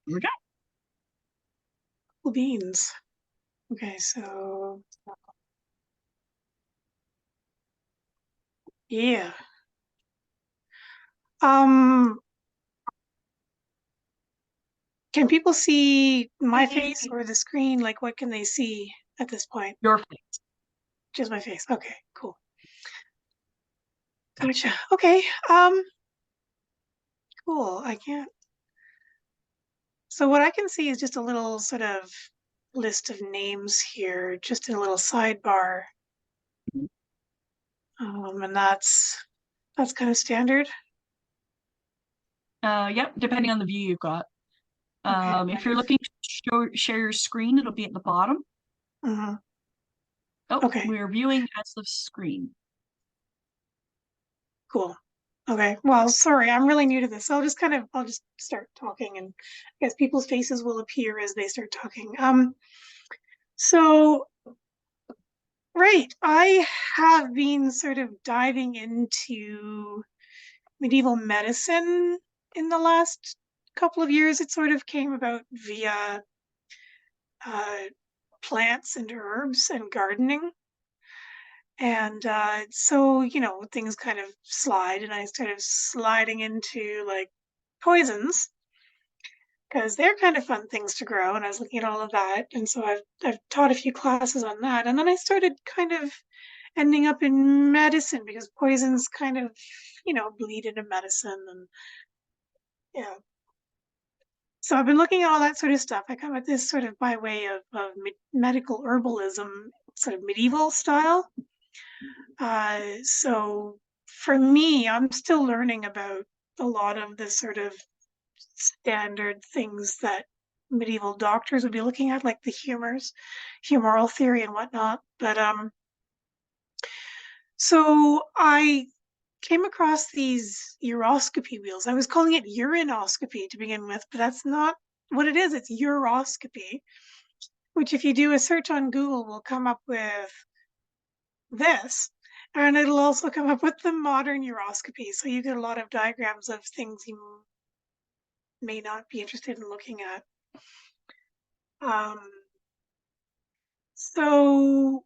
Okay. Cool beans. Okay, so yeah. Um, can people see my face or the screen? Like, what can they see at this point? Your face. Just my face. Okay, cool. Gotcha. Okay. Cool. I can't. So what I can see is just a little sort of list of names here, just in a little sidebar. And that's kind of standard. Yep, depending on the view you've got. Okay. If you're looking to share your screen, it'll be at the bottom. Hmm. Oh, Okay. we're viewing Aslief's screen. Cool. Okay. Well, sorry, I'm really new to this. So I'll just start talking, and I guess people's faces will appear as they start talking. So right, I have been sort of diving into medieval medicine in the last couple of years. It sort of came about via uh, plants and herbs and gardening. And so, things kind of slide, and I started sliding into like poisons because they're kind of fun things to grow. And I was looking at all of that. And so I've taught a few classes on that. And then I started kind of ending up in medicine because poisons kind of, bleed into medicine. And yeah. So I've been looking at all that sort of stuff. I come at this sort of by way of medical herbalism, sort of medieval style. So for me, I'm still learning about a lot of the sort of standard things that medieval doctors would be looking at, like the humoral theory and whatnot. But so I came across these uroscopy wheels. I was calling it urinoscopy to begin with, but that's not what it is. It's uroscopy, which if you do a search on Google will come up with this. And it'll also come up with the modern uroscopy. So you get a lot of diagrams of things you may not be interested in looking at. Um, so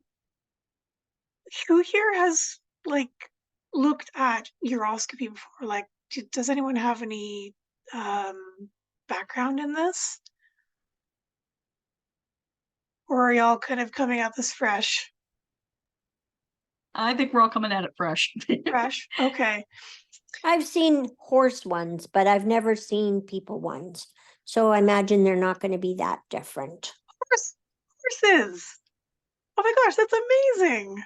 who here has like looked at uroscopy before? Like, does anyone have any background in this? Or are y'all kind of coming at this fresh? I think we're all coming at it fresh. Fresh? Okay. I've seen horse ones, but I've never seen people ones. So I imagine they're not going to be that different. Horses. Oh my gosh, that's amazing.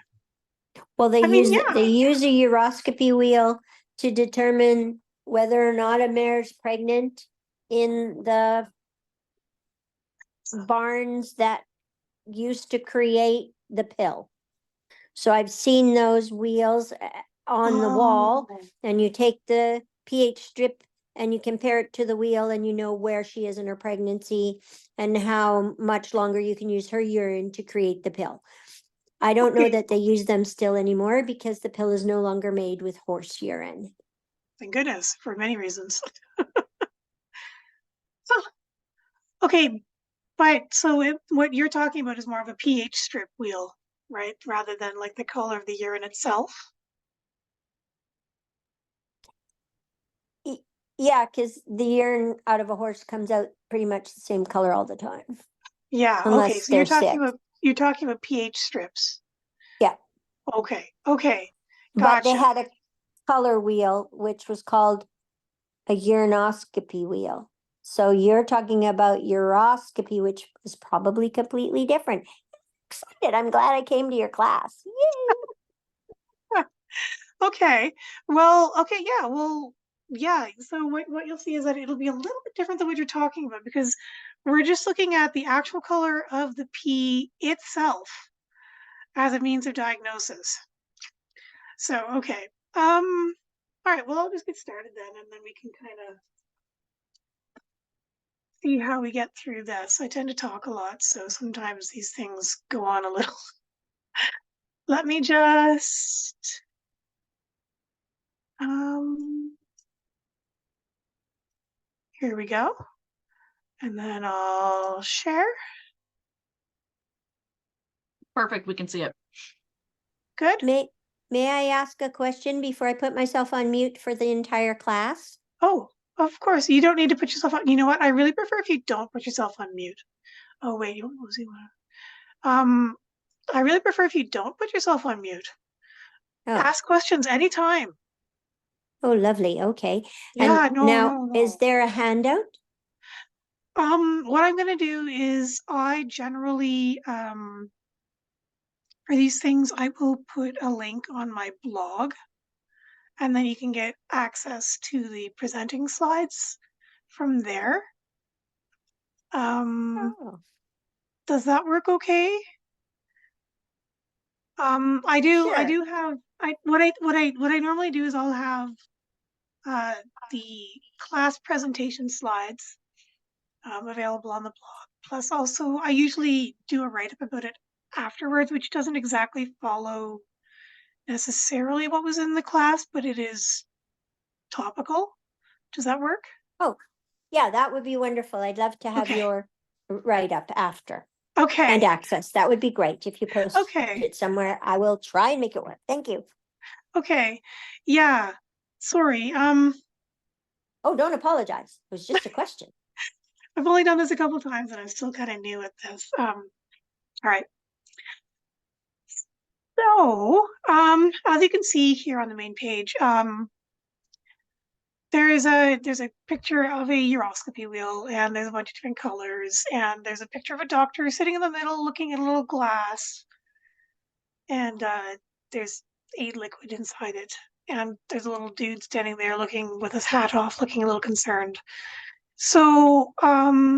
Well, I mean, they yeah. use a uroscopy wheel to determine whether or not a mare is pregnant in the barns that used to create the pill. So I've seen those wheels on the wall, and you take the pH strip and you compare it to the wheel, and you know where she is in her pregnancy and how much longer you can use her urine to create the pill. I don't know that they use them still anymore because the pill is no longer made with horse urine. Thank goodness, for many reasons. Okay, but so what you're talking about is more of a pH strip wheel, right? Rather than like the color of the urine itself. Yeah, because the urine out of a horse comes out pretty much the same color all the time, Yeah, okay. unless So you're they're talking sick. about you're talking about pH strips. Yeah, Okay, okay. but they Gotcha. had a color wheel, which was called a urinoscopy wheel. So you're talking about uroscopy, which is probably completely different. Excited. I'm glad I came to your class. Yay! Okay. Well, okay, yeah. Well, yeah. So what you'll see is that it'll be a little bit different than what you're talking about because we're just looking at the actual color of the pee itself as a means of diagnosis. So, okay. All right, well, I'll just get started then, and then we can kind of see how we get through this. I tend to talk a lot, so sometimes these things go on a little. Let me just, um, here we go. And then I'll share. Perfect, we can see it. Good. May I ask a question before I put myself on mute for the entire class? Oh, of course. You don't need to put yourself on. You know what? I really prefer if you don't put yourself on mute. Oh, wait. I really prefer if you don't put yourself on mute. Oh, Ask questions anytime. oh, lovely. Okay. Yeah, And no, now, no, is no. there a handout? What I'm gonna do is I generally, for these things, I will put a link on my blog, and then you can get access to the presenting slides from there. Oh, Does that work okay? I sure. do have, what I normally do is I'll have, the class presentation slides, available on the blog. Plus also, I usually do a write-up about it afterwards, which doesn't exactly follow necessarily what was in the class, but it is topical. Does that work? Oh, yeah, that would be wonderful. I'd love to have Okay. your write-up after Okay. and access. That would be great if you post Okay. it somewhere. I will try and make it work. Thank you. Okay. Yeah. Sorry. Oh, don't apologize. It was just a question. I've only done this a couple times and I'm still kind of new at this. All right. So, as you can see here on the main page, there's a picture of a uroscopy wheel and there's a bunch of different colors and there's a picture of a doctor sitting in the middle looking at a little glass and there's a liquid inside it and there's a little dude standing there looking with his hat off, looking a little concerned. So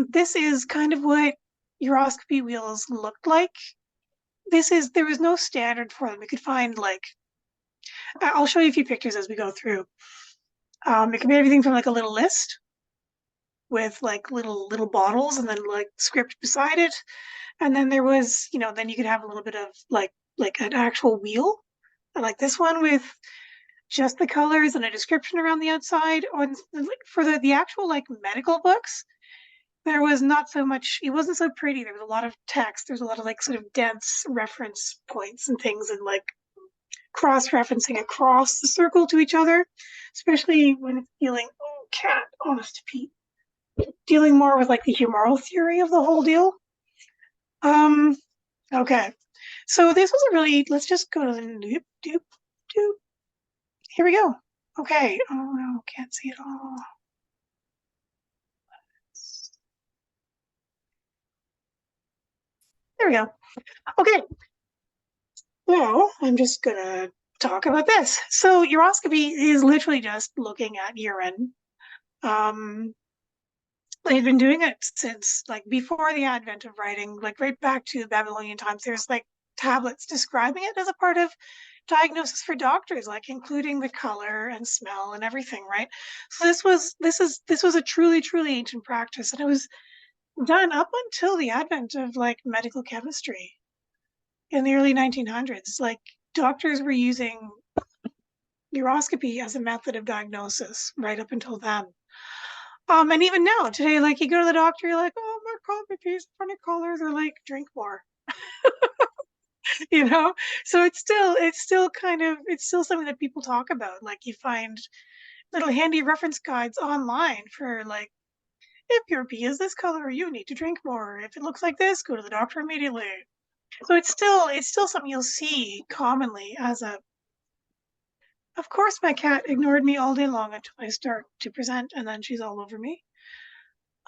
this is kind of what uroscopy wheels looked like. There was no standard for them. You could find like, I'll show you a few pictures as we go through. It can be everything from like a little list with like little bottles and then like script beside it. And then there was, then you could have a little bit of like an actual wheel, like this one with just the colors and a description around the outside. On like for the actual like medical books, there was not so much, it wasn't so pretty. There was a lot of text. There's a lot of like sort of dense reference points and things and like cross-referencing across the circle to each other, especially when it's dealing, oh cat, honest to Pete, dealing more with like the humoral theory of the whole deal. Okay. So this was a really, let's just go to the doop, doop, doop. Here we go. Okay. Oh no, can't see it all. There we go. Okay. Now I'm just gonna talk about this. So uroscopy is literally just looking at urine. They've been doing it since like before the advent of writing, like right back to Babylonian times. There's like tablets describing it as a part of diagnosis for doctors, like including the color and smell and everything, right? So this was a truly ancient practice, and it was done up until the advent of like medical chemistry in the early 1900s. Like doctors were using uroscopy as a method of diagnosis right up until then. And even now, today, like you go to the doctor, you're like, oh, my copy funny colors, or like drink more, you know? So it's still something that people talk about. Like you find little handy reference guides online for like, if your pee is this color, you need to drink more. If it looks like this, go to the doctor immediately. So it's still something you'll see commonly as a, of course, my cat ignored me all day long until I start to present and then she's all over me.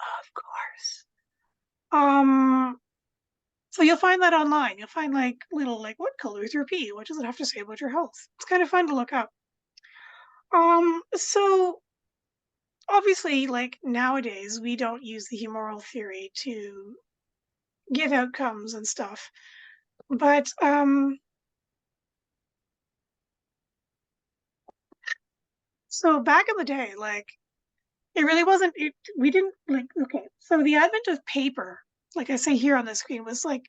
Of course. So you'll find that online. You'll find like little like what color is your pee? What does it have to say about your health? It's kind of fun to look up. So obviously, like nowadays, we don't use the humoral theory to give outcomes and stuff. But so back in the day, like it really wasn't we didn't like okay, so the advent of paper, like I say here on the screen, was like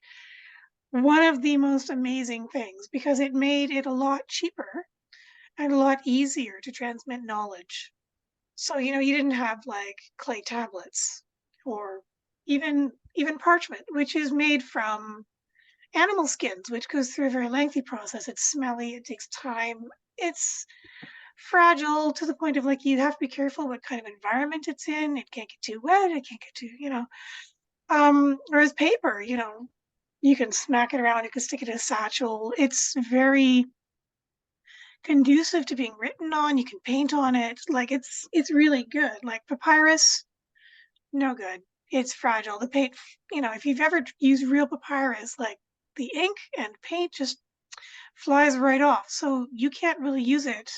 one of the most amazing things because it made it a lot cheaper and a lot easier to transmit knowledge. So, you didn't have like clay tablets or even parchment, which is made from animal skins, which goes through a very lengthy process. It's smelly, it takes time, it's fragile to the point of like you have to be careful what kind of environment it's in. It can't get too wet, it can't get too, whereas paper, you can smack it around, you can stick it in a satchel. It's very conducive to being written on. You can paint on it. Like it's really good. Like papyrus, no good. It's fragile. The paint, if you've ever used real papyrus, like the ink and paint just flies right off. So you can't really use it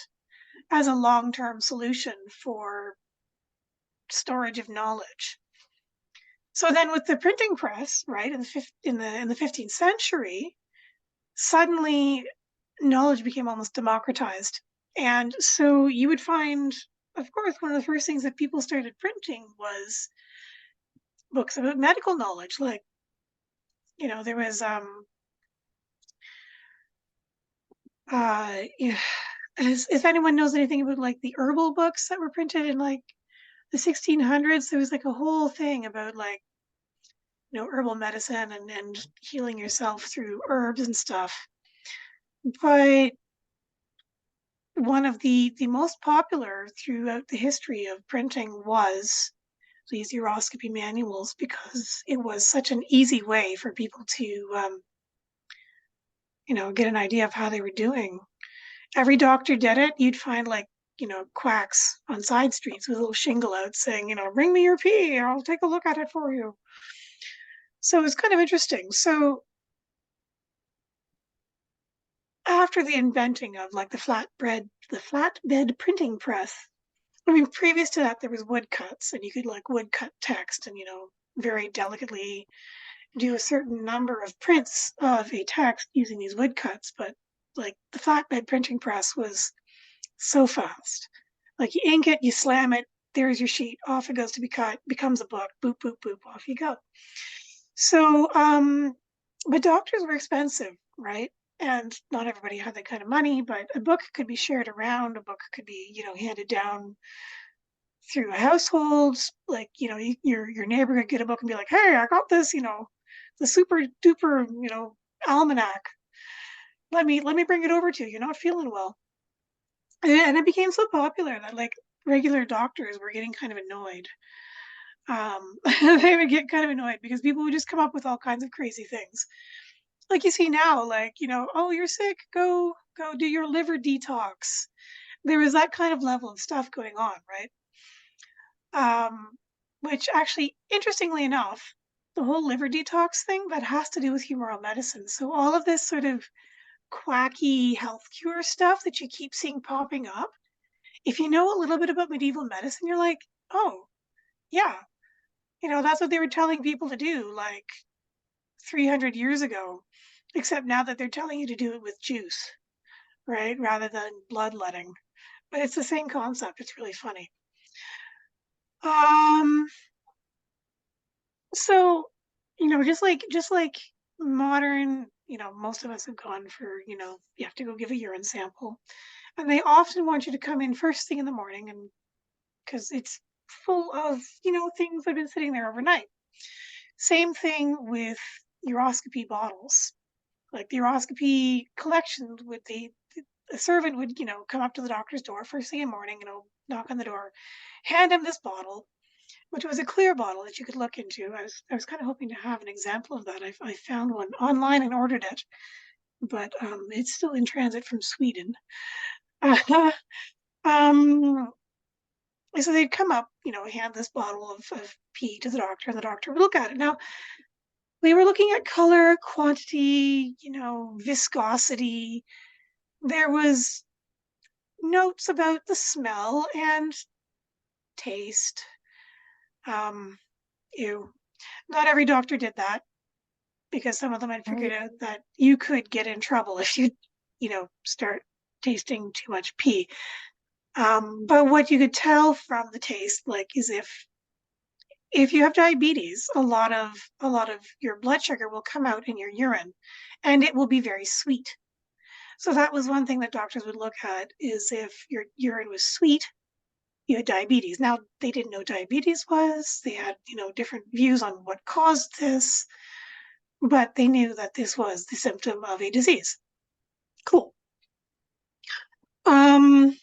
as a long-term solution for storage of knowledge. So then with the printing press, right, in the 15th century, suddenly knowledge became almost democratized. And so you would find, of course, one of the first things that people started printing was books about medical knowledge. Like, there was if anyone knows anything about like the herbal books that were printed in like the 1600s, there was like a whole thing about like herbal medicine and healing yourself through herbs and stuff. But one of the most popular throughout the history of printing was these uroscopy manuals, because it was such an easy way for people to get an idea of how they were doing. Every doctor did it. You'd find like quacks on side streets with a little shingle out saying, bring me your pee or I'll take a look at it for you. So it's kind of interesting. So after the inventing of like the flatbed printing press, I mean, previous to that, there was woodcuts, and you could like woodcut text and, very delicately do a certain number of prints of a text using these woodcuts. But like the flatbed printing press was so fast. Like you ink it, you slam it, there's your sheet, off it goes to be cut, becomes a book, boop, boop, boop, off you go. So, but doctors were expensive, right? And not everybody had that kind of money, but a book could be shared around, a book could be, handed down through a household. Like, your neighbor could get a book and be like, hey, I got this, the super duper, almanac. Let me bring it over to you. You're not feeling well. And it became so popular that like regular doctors were getting kind of annoyed. They would get kind of annoyed because people would just come up with all kinds of crazy things. Like you see now, like, oh, you're sick, go do your liver detox. There was that kind of level of stuff going on, right? Which actually, interestingly enough, the whole liver detox thing, that has to do with humoral medicine. So all of this sort of quacky health cure stuff that you keep seeing popping up, if you know a little bit about medieval medicine, you're like, oh, yeah, that's what they were telling people to do like 300 years ago, except now that they're telling you to do it with juice, right, rather than bloodletting. But it's the same concept. It's really funny. So, just like modern, most of us have gone for, you have to go give a urine sample. And they often want you to come in first thing in the morning, and because it's full of, things that have been sitting there overnight. Same thing with uroscopy bottles. Like the uroscopy collection with the servant would, come up to the doctor's door first thing in the morning, knock on the door, hand him this bottle, which was a clear bottle that you could look into. I was kind of hoping to have an example of that. I found one online and ordered it, but it's still in transit from Sweden. So they'd come up, hand this bottle of pee to the doctor, and the doctor would look at it. Now, we were looking at color, quantity, viscosity. There was notes about the smell and taste. Ew. Not every doctor did that, because some of them had figured out that you could get in trouble if you, start tasting too much pee. But what you could tell from the taste, like, is if you have diabetes, a lot of your blood sugar will come out in your urine, and it will be very sweet. So that was one thing that doctors would look at, is if your urine was sweet, you had diabetes. Now, they didn't know diabetes was, they had, different views on what caused this, but they knew that this was the symptom of a disease. Cool. So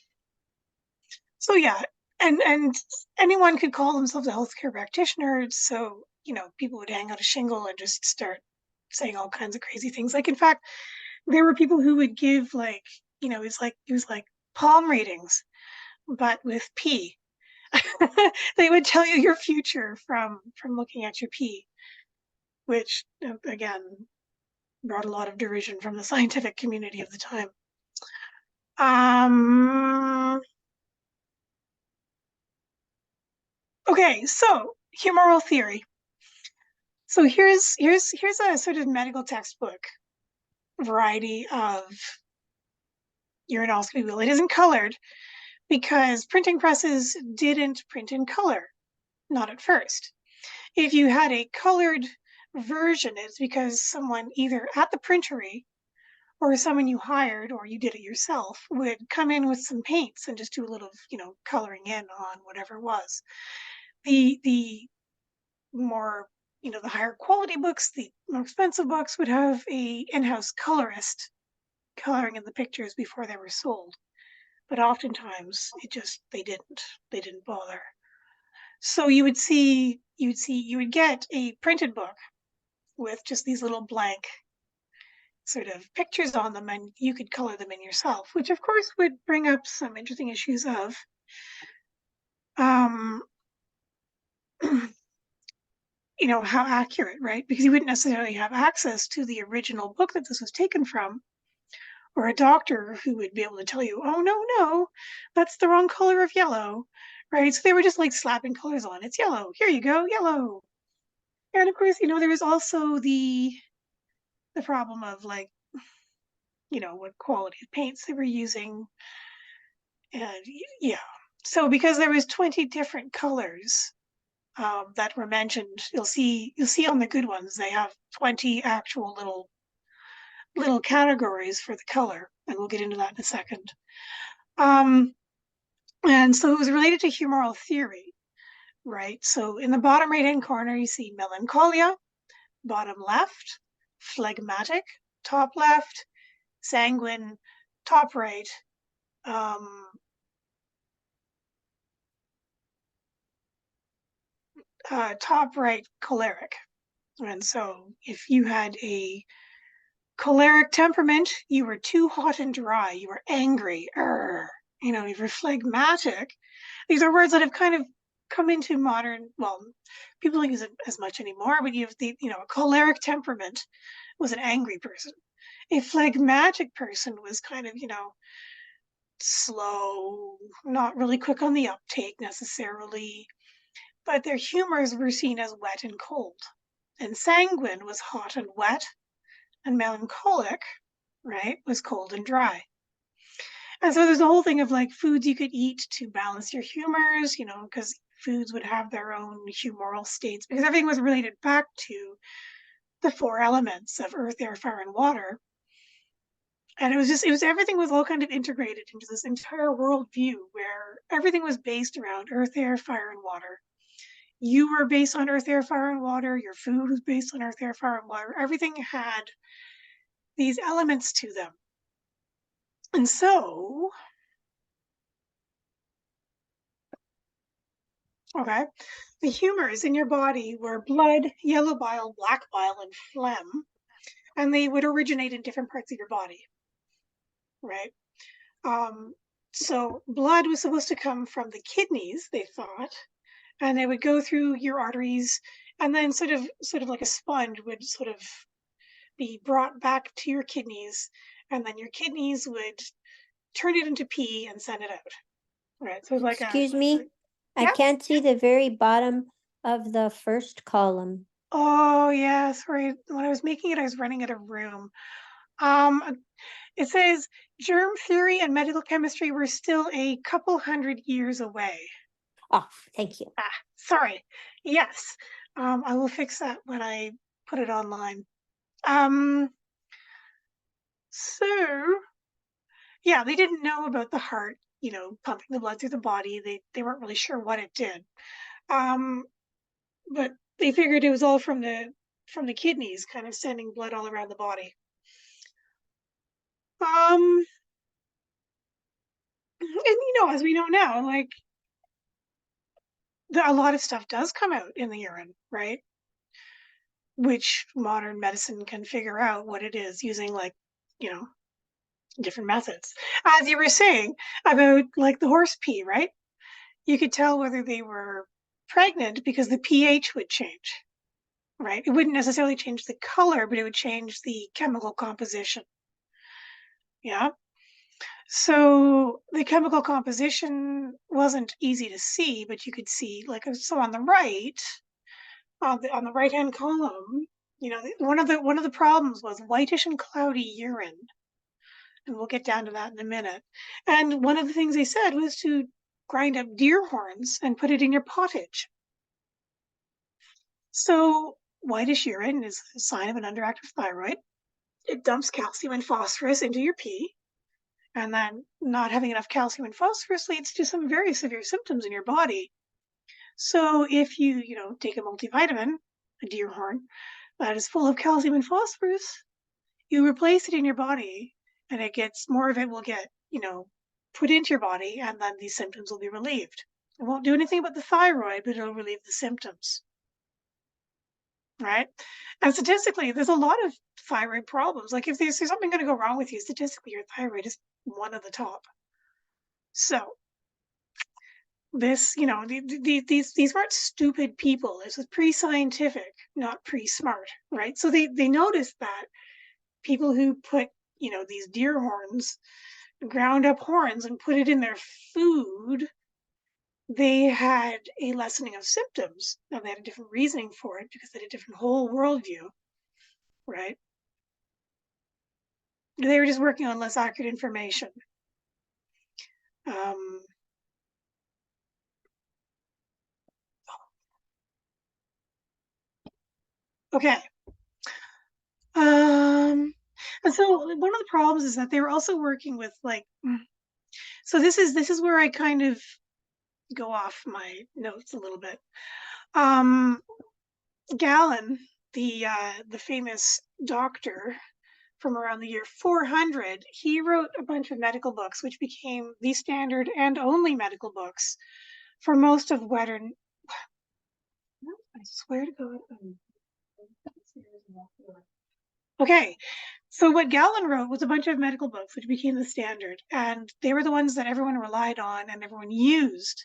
yeah, and anyone could call themselves a healthcare practitioner. So, people would hang out a shingle and just start saying all kinds of crazy things. Like, in fact, there were people who would give it was like palm readings, but with pee. They would tell you your future from looking at your pee, which again brought a lot of derision from the scientific community of the time. Okay, so humoral theory. So here's a sort of medical textbook variety of uronoscopy wheel. It isn't colored because printing presses didn't print in color, not at first. If you had a colored version, it's because someone either at the printery or someone you hired or you did it yourself would come in with some paints and just do a little, coloring in on whatever it was. The more, the higher quality books, the more expensive books would have a in-house colorist coloring in the pictures before they were sold. But oftentimes they didn't bother. So you would get a printed book with just these little blank sort of pictures on them, and you could color them in yourself, which of course would bring up some interesting issues of how accurate, right? Because you wouldn't necessarily have access to the original book that this was taken from, or a doctor who would be able to tell you, oh, no, that's the wrong color of yellow, right? So they were just like slapping colors on. It's yellow. Here you go, yellow. And of course, there was also the problem of what quality of paints they were using. And yeah, so because there was 20 different colors that were mentioned, you'll see on the good ones, they have 20 actual little categories for the color, and we'll get into that in a second. And so it was related to humoral theory, right? So in the bottom right-hand corner, you see melancholia, bottom left, phlegmatic, top left, sanguine, top right, top right, choleric. And so if you had a choleric temperament, you were too hot and dry, you were angry, if you're phlegmatic. These are words that have kind of come into modern, well, people don't use it as much anymore, but you have a choleric temperament was an angry person. A phlegmatic person was kind of, slow, not really quick on the uptake necessarily, but their humors were seen as wet and cold. And sanguine was hot and wet, and melancholic, right, was cold and dry. And so there's a whole thing of like foods you could eat to balance your humors, because foods would have their own humoral states, because everything was related back to the 4 elements of earth, air, fire, and water. And everything was all kind of integrated into this entire worldview where everything was based around earth, air, fire, and water. You were based on earth, air, fire, and water. Your food was based on earth, air, fire, and water. Everything had these elements to them. And so, okay, the humors in your body were blood, yellow bile, black bile, and phlegm. And they would originate in different parts of your body, right? So blood was supposed to come from the kidneys, they thought, and they would go through your arteries, and then sort of like a sponge would sort of be brought back to your kidneys, and then your kidneys would turn it into pee and send it out. Right. So like Excuse me, I yeah. can't see the very bottom of the first column. Oh yeah, sorry. When I was making it, I was running out of room. It says germ theory and medical chemistry were still a couple hundred years away. Oh, thank you. Sorry. Yes. I will fix that when I put it online. So yeah, they didn't know about the heart, you know, pumping the blood through the body. They weren't really sure what it did. But they figured it was all from the kidneys kind of sending blood all around the body. And you know, as we know now, like a lot of stuff does come out in the urine, right? Which modern medicine can figure out what it is using, like, you know, different methods. As you were saying about like the horse pee, right? You could tell whether they were pregnant because the pH would change, right? It wouldn't necessarily change the color, but it would change the chemical composition. Yeah. So the chemical composition wasn't easy to see, but you could see, like, so on the right, on the right hand column, you know, one of the problems was whitish and cloudy urine, and we'll get down to that in a minute. And one of the things they said was to grind up deer horns and put it in your pottage. So whitish urine is a sign of an underactive thyroid. It dumps calcium and phosphorus into your pee. And then not having enough calcium and phosphorus leads to some very severe symptoms in your body. So if you know, take a multivitamin, a deer horn, that is full of calcium and phosphorus, you replace it in your body and it gets more of it will get, you know, put into your body, and then these symptoms will be relieved. It won't do anything about the thyroid, but it'll relieve the symptoms. Right? And statistically, there's a lot of thyroid problems. Like if there's something going to go wrong with you, statistically, your thyroid is one of the top. So this, you know, these weren't stupid people. This was pre-scientific, not pre-smart, right? So they noticed that people who put, you know, these deer horns, ground up horns, and put it in their food, they had a lessening of symptoms. Now they had a different reasoning for it because they had a different whole worldview, right? They were just working on less accurate information. Okay. And so one of the problems is that they were also working with, like, so this is where I kind of go off my notes a little bit. Galen, the famous doctor from around the year 400, he wrote a bunch of medical books, which became the standard and only medical books for most of Western. I swear to God. Okay, so what Galen wrote was a bunch of medical books, which became the standard, and they were the ones that everyone relied on and everyone used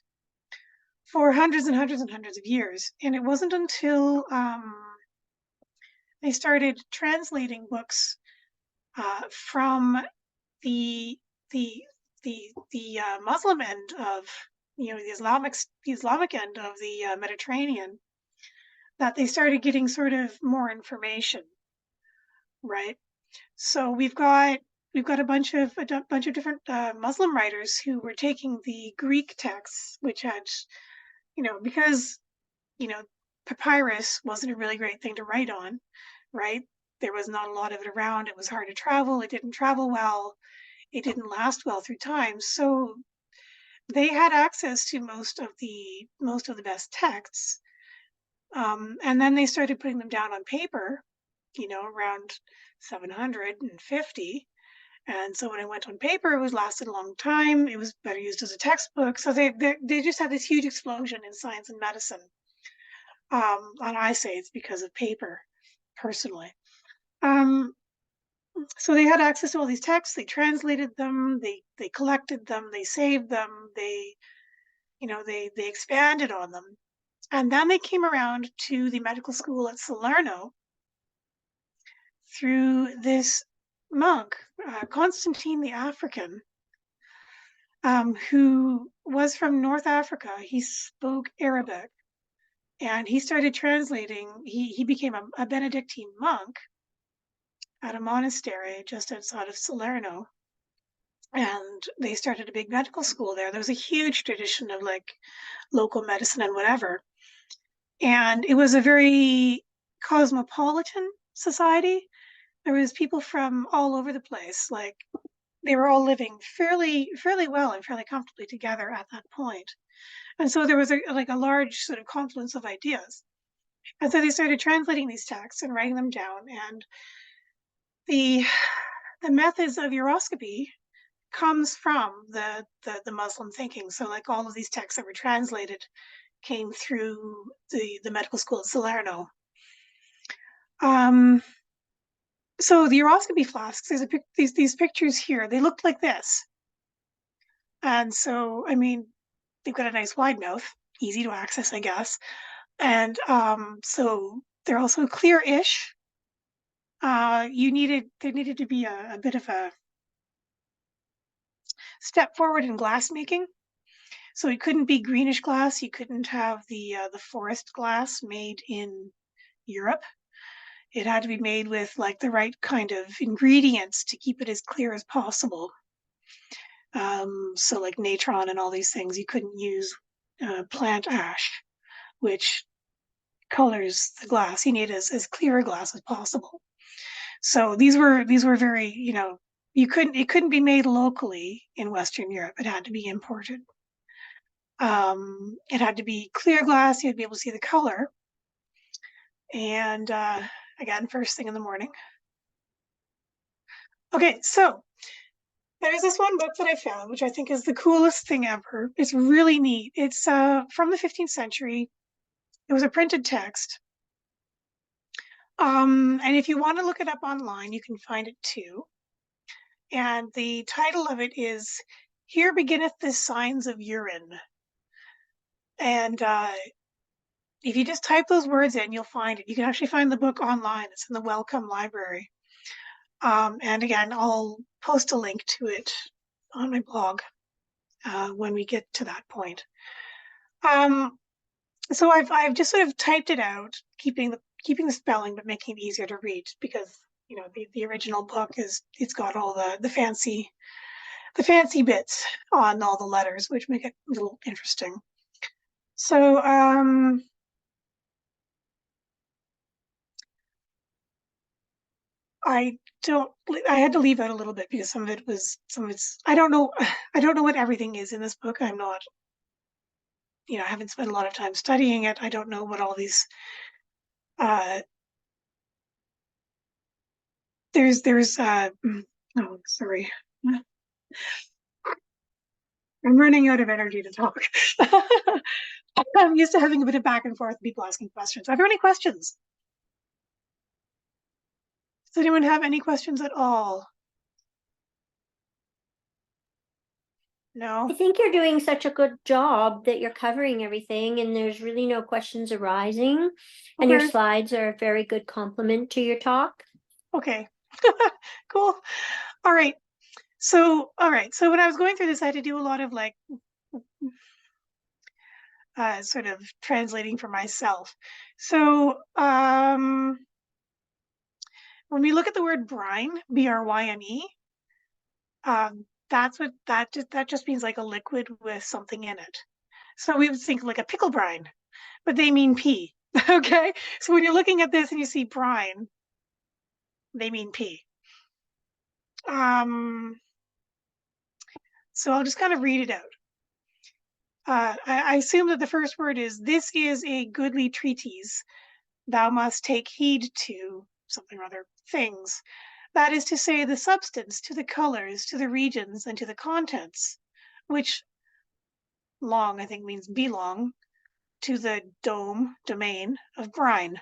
for hundreds and hundreds and hundreds of years. And it wasn't until they started translating books from the Muslim end of, you know, the Islamic end of the Mediterranean, that they started getting sort of more information, right? So we've got a bunch of different Muslim writers who were taking the Greek texts, which had, you know, because, you know, papyrus wasn't a really great thing to write on, right? There was not a lot of it around. It was hard to travel. It didn't travel well. It didn't last well through time. So they had access to most of the best texts. And then they started putting them down on paper, you know, around 750. And so when it went on paper, it was lasted a long time. It was better used as a textbook. So they just had this huge explosion in science and medicine. And I say it's because of paper, personally. So they had access to all these texts. They translated them. They collected them. They saved them. They, you know, they expanded on them. And then they came around to the medical school at Salerno through this monk, Constantine the African, who was from North Africa. He spoke Arabic, and he started translating. He became a Benedictine monk at a monastery just outside of Salerno, and they started a big medical school there. There was a huge tradition of, like, local medicine and whatever, and it was a very cosmopolitan society. There was people from all over the place, like they were all living fairly well and fairly comfortably together at that point. And so there was a large sort of confluence of ideas. And so they started translating these texts and writing them down. And the methods of uroscopy comes from the Muslim thinking. So like all of these texts that were translated came through the medical school at Salerno. So the uroscopy flasks, there's these pictures here. They looked like this. And so, I mean, they've got a nice wide mouth, easy to access, I guess. And so they're also clear-ish. There needed to be a bit of a step forward in glass making. So it couldn't be greenish glass. You couldn't have the forest glass made in Europe. It had to be made with like the right kind of ingredients to keep it as clear as possible. So like natron and all these things, you couldn't use plant ash, which colors the glass. You need as clear a glass as possible. So these were very, it couldn't be made locally in Western Europe. It had to be imported. It had to be clear glass. You had to be able to see the color. And again, first thing in the morning. Okay, so there's this one book that I found, which I think is the coolest thing ever. It's really neat. It's from the 15th century. It was a printed text. And if you want to look it up online, you can find it too. And the title of it is "Here Beginneth the Signs of Urine." And if you just type those words in, you'll find it. You can actually find the book online. It's in the Wellcome Library. And again, I'll post a link to it on my blog when we get to that point. So I've just sort of typed it out, keeping the spelling, but making it easier to read, because the original book it's got all the fancy bits on all the letters, which make it a little interesting. So I had to leave out a little bit because some of it's I don't know what everything is in this book. I'm not, I haven't spent a lot of time studying it. I don't know what all these there's oh, sorry. I'm running out of energy to talk. I'm used to having a bit of back and forth, people asking questions. Are there any questions? Does anyone have any questions at all? No? I think you're doing such a good job that you're covering everything and there's really no questions arising. And your Okay. slides are a very good complement to your talk. Okay. Cool. All right. So when I was going through this, I had to do a lot of like sort of translating for myself. So when we look at the word brine, B-R-Y-N-E, that just means like a liquid with something in it. So we would think like a pickle brine, but they mean pee. Okay, so when you're looking at this and you see brine, they mean pee. So I'll just kind of read it out. I assume that the first word is, "This is a goodly treatise. Thou must take heed to," something or other, "things. That is to say, the substance, to the colors, to the regions, and to the contents," which long, I think, means belong to the domain of brine.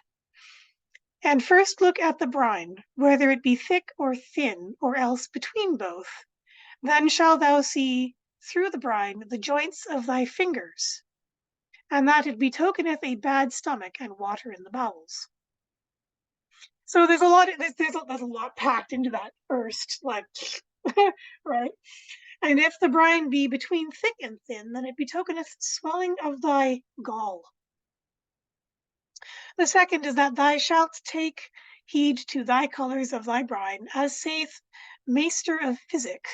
"And first look at the brine, whether it be thick or thin, or else between both. Then shalt thou see through the brine the joints of thy fingers, and that it betokeneth a bad stomach and water in the bowels." So there's a lot packed into that first, like, right? "And if the brine be between thick and thin, then it betokeneth swelling of thy gall. The second is that thou shalt take heed to thy colors of thy brine, as saith Master of Physic,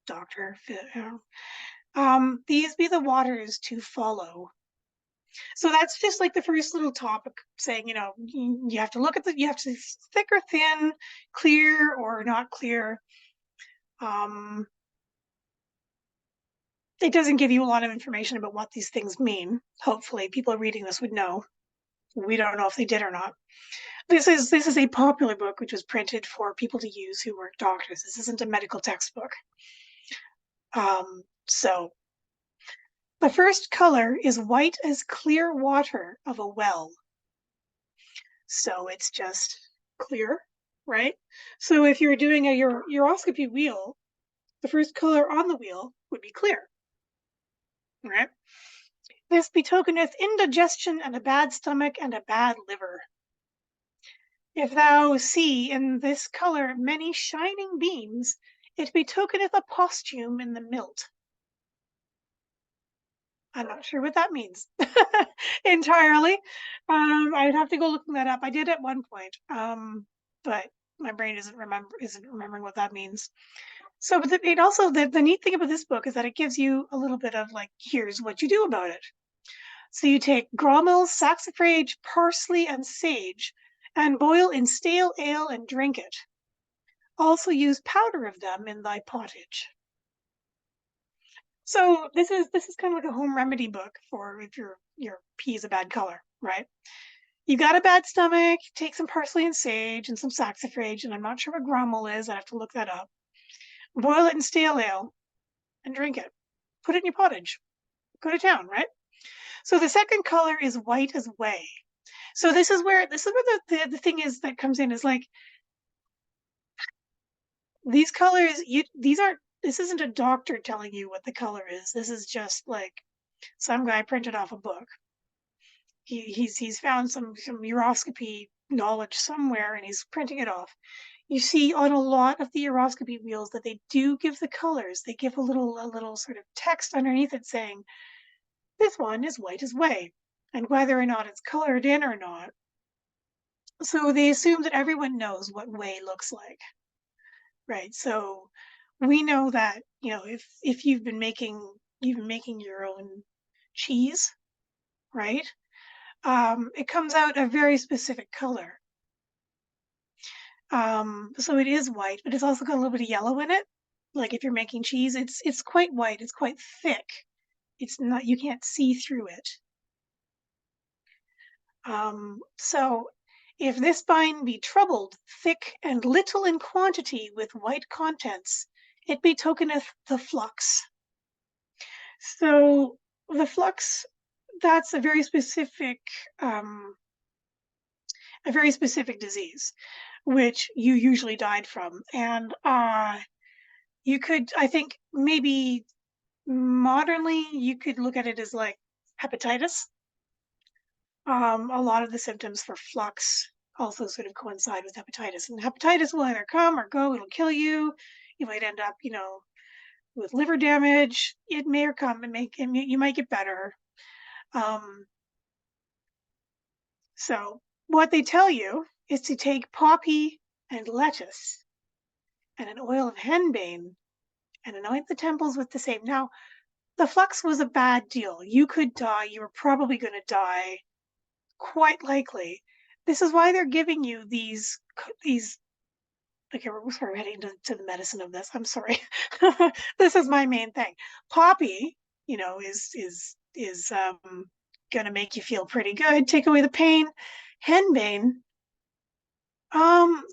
Doctor. These be the waters to follow." So that's just like the first little topic, saying, you have to look at you have to thick or thin, clear or not clear. It doesn't give you a lot of information about what these things mean. Hopefully people reading this would know. We don't know if they did or not. This is a popular book which was printed for people to use who weren't doctors. This isn't a medical textbook. So the first color is white as clear water of a well. So it's just clear, right? So if you're doing a uroscopy wheel, the first color on the wheel would be clear, right? This betokeneth indigestion and a bad stomach and a bad liver. If thou see in this color many shining beams, it betokeneth a posthume in the milt. I'm not sure what that means entirely. I'd have to go looking that up. I did at one point, but my brain isn't remembering what that means. So, but it also the neat thing about this book is that it gives you a little bit of like, here's what you do about it. So you take grommels, saxifrage, parsley, and sage, and boil in stale ale and drink it. Also use powder of them in thy pottage. So this is kind of like a home remedy book for if your pee is a bad color, right? You got a bad stomach, take some parsley and sage and some saxifrage, and I'm not sure what grommel is. I have to look that up. Boil it in stale ale and drink it. Put it in your pottage. Go to town, right? So the second color is white as whey. So this is where the thing is that comes in is like these colors. This isn't a doctor telling you what the color is. This is just like some guy printed off a book. He's found some uroscopy knowledge somewhere and he's printing it off. You see on a lot of the uroscopy wheels that they do give the colors. They give a little sort of text underneath it saying, this one is white as whey, and whether or not it's colored in or not. So they assume that everyone knows what whey looks like, right? So we know that, you know, if you've been making your own cheese, right? It comes out a very specific color. So it is white, but it's also got a little bit of yellow in it. Like if you're making cheese, it's quite white. It's quite thick. It's not, you can't see through it. So if this bine be troubled, thick and little in quantity with white contents, it betokeneth the flux. So the flux, that's a very specific disease, which you usually died from. And you could, I think maybe modernly, you could look at it as like hepatitis. A lot of the symptoms for flux also sort of coincide with hepatitis. And hepatitis will either come or go, it'll kill you. You might end up, you know, with liver damage. It may or come and you might get better. So what they tell you is to take poppy and lettuce and an oil of henbane and anoint the temples with the same. Now, the flux was a bad deal. You could die. You were probably going to die, quite likely. This is why they're giving you these. Okay, we're heading to the medicine of this. I'm sorry. This is my main thing. Poppy, you know, is gonna make you feel pretty good. Take away the pain. Henbane,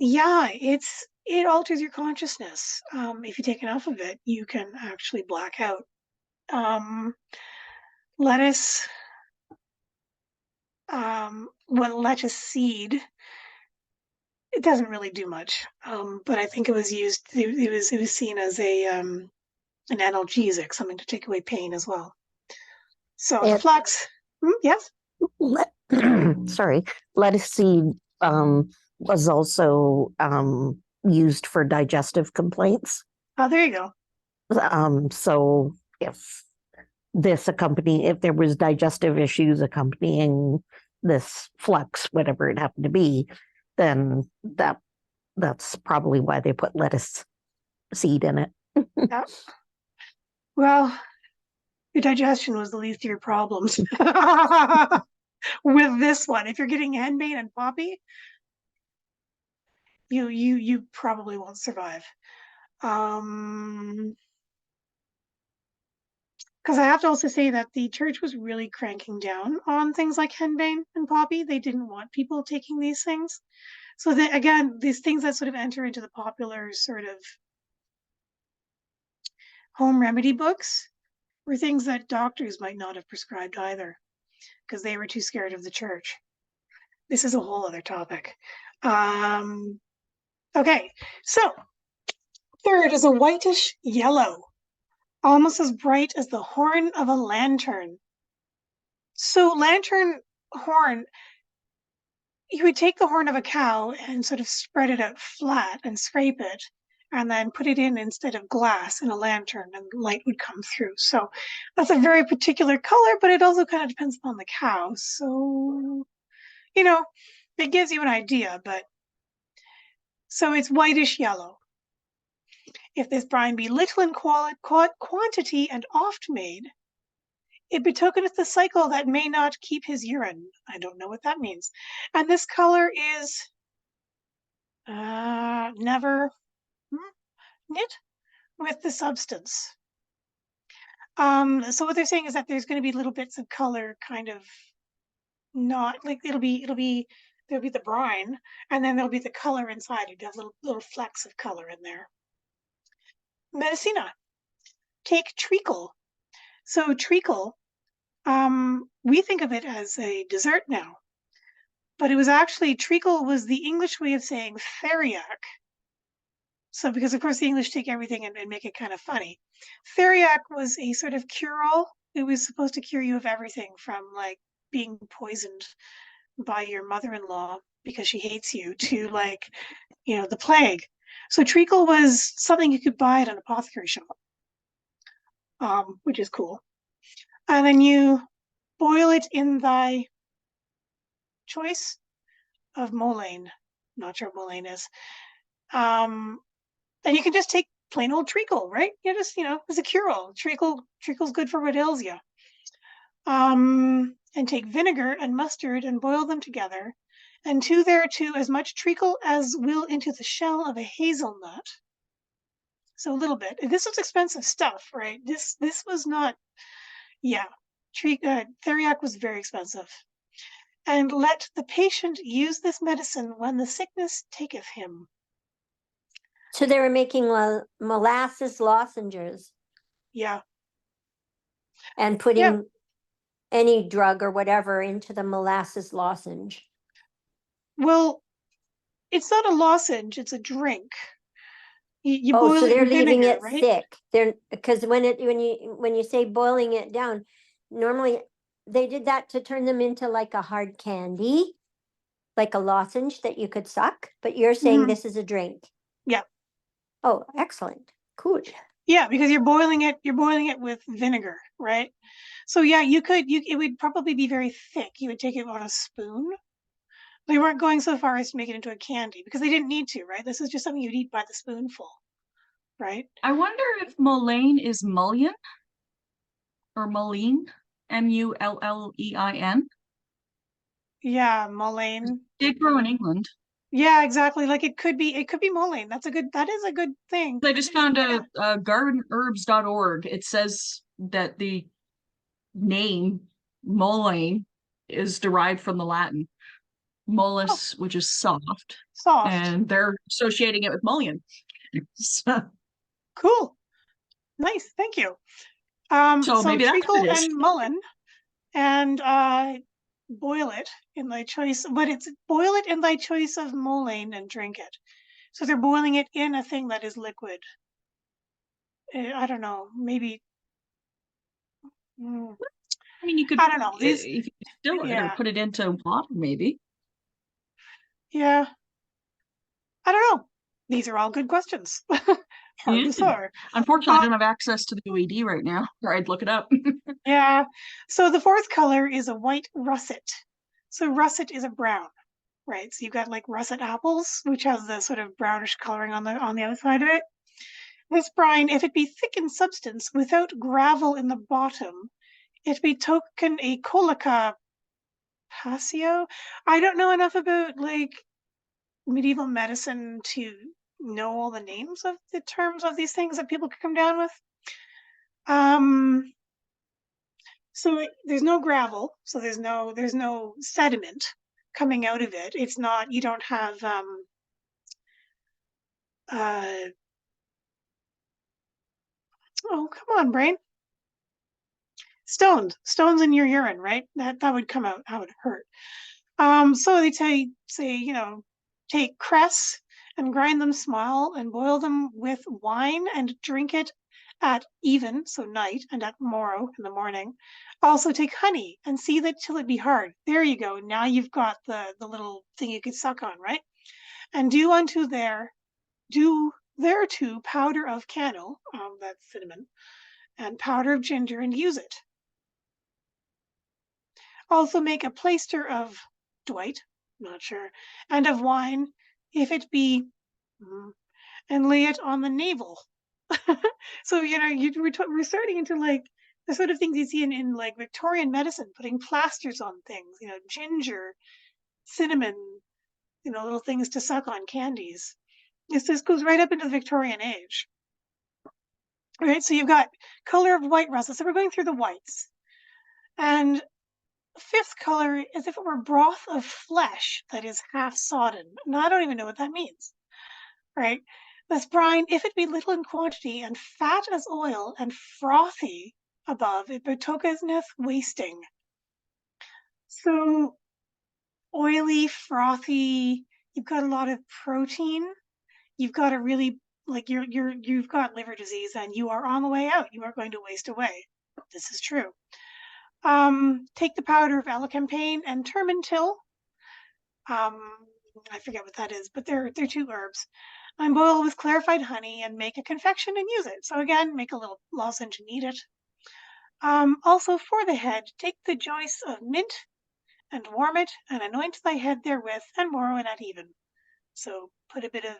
yeah, it alters your consciousness. If you take enough of it, you can actually black out. Lettuce, lettuce seed, it doesn't really do much. But I think it was used. It was seen as an analgesic, something to take away pain as well. So the flux, yes. Sorry, lettuce seed was also used for digestive complaints. Oh, there you go. So if there was digestive issues accompanying this flux, whatever it happened to be, then that's probably why they put lettuce seed in it. Yeah. Well, your digestion was the least of your problems with this one. If you're getting henbane and poppy, you probably won't survive. Because I have to also say that the church was really cranking down on things like henbane and poppy. They didn't want people taking these things. So that, again, these things that sort of enter into the popular sort of home remedy books were things that doctors might not have prescribed either, because they were too scared of the church. This is a whole other topic. Okay, so third is a whitish yellow, almost as bright as the horn of a lantern. So lantern horn, you would take the horn of a cow and sort of spread it out flat and scrape it, and then put it in instead of glass in a lantern, and light would come through. So that's a very particular color, but it also kind of depends upon the cow. So, you know, it gives you an idea, but so it's whitish yellow. If this brine be little in quantity and oft made, it betokeneth the cycle that may not keep his urine. I don't know what that means. And this color is never knit with the substance. So what they're saying is that there's going to be little bits of color, kind of not like there'll be the brine, and then there'll be the color inside. You'd have little flecks of color in there. Medicina. Take treacle. So treacle, we think of it as a dessert now, but it was actually, treacle was the English way of saying theriac. So because of course the English take everything and make it kind of funny. Theriac was a sort of cure-all. It was supposed to cure you of everything from like being poisoned by your mother-in-law because she hates you to like, you know, the plague. So treacle was something you could buy at an apothecary shop, which is cool. And then you boil it in thy choice of mullein. Not sure what mullein is. And you can just take plain old treacle, right? You just, you know, as a cure-all. Treacle's good for what ails you. And take vinegar and mustard and boil them together, and thereto as much treacle as will into the shell of a hazelnut. So a little bit. This was expensive stuff, right? This was not, yeah. Theriac was very expensive. And let the patient use this medicine when the sickness taketh him. So they were making molasses lozenges Yeah. and putting any drug or whatever into the molasses lozenge. Well, it's not a lozenge, it's a drink. You Oh, boil so it they're in leaving vinegar, it right? thick. They're because when you say boiling it down, normally they did that to turn them into like a hard candy, like a lozenge that you could suck. But you're saying this is a drink. Yeah. Oh, excellent. Cool. Yeah, because you're boiling it with vinegar, right? So yeah, it would probably be very thick. You would take it on a spoon. They weren't going so far as to make it into a candy because they didn't need to, right? This is just something you'd eat by the spoonful, right? I wonder if mullein is mullein or mullein, mullein. Yeah, mullein. Did grow in England. Yeah, exactly. Like it could be mullein. That is a good thing. I just found a gardenherbs.org. It says that the name mullein is derived from the Latin mollis, which is soft, Soft. and they're associating it with mullein. So, Cool. Nice. Thank you. so maybe that's treacle what it is. and mullein, and boil it in thy choice, but it's boil it in thy choice of mullein and drink it. So they're boiling it in a thing that is liquid. I don't know, maybe. I mean, you could, I don't know. if you distill it or yeah. put it into water, maybe. Yeah. I don't know. These are all good questions. Hard to say. Unfortunately, I don't have access to the OED right now, or I'd look it up. Yeah. So the fourth color is a white russet. So russet is a brown, right? So you've got like russet apples, which has the sort of brownish coloring on the other side of it. This brine, if it be thick in substance, without gravel in the bottom, it betoken a colica passio. I don't know enough about like medieval medicine to know all the names of the terms of these things that people could come down with. So there's no gravel, so there's no sediment coming out of it. It's not, you don't have oh, come on, brain. Stones in your urine, right? That would come out, how would hurt. So they say, take cress and grind them small and boil them with wine and drink it at even, so night, and at morrow in the morning. Also take honey and seethe it till it be hard. There you go. Now you've got the little thing you could suck on, right? And do thereto powder of cannel, that's cinnamon, and powder of ginger, and use it. Also make a plaister of Dwight, not sure, and of wine, if it be, and lay it on the navel. So, we're starting into like the sort of things you see in like Victorian medicine, putting plasters on things, ginger, cinnamon, little things to suck on, candies. This goes right up into the Victorian age. All right, so you've got color of white russet. So we're going through the whites. And fifth color is if it were broth of flesh that is half sodden. Now, I don't even know what that means, right? This brine, if it be little in quantity and fat as oil and frothy above, it betokeneth wasting. So oily, frothy, you've got a lot of protein, you've got a really, like you've got liver disease and you are on the way out. You are going to waste away. This is true. Take the powder of elecampane and turmentil. I forget what that is, but they're two herbs. And boil with clarified honey and make a confection and use it. So again, make a little lozenge and eat it. Also for the head, take the juice of mint and warm it and anoint thy head therewith and morrow and at even. So put a bit of,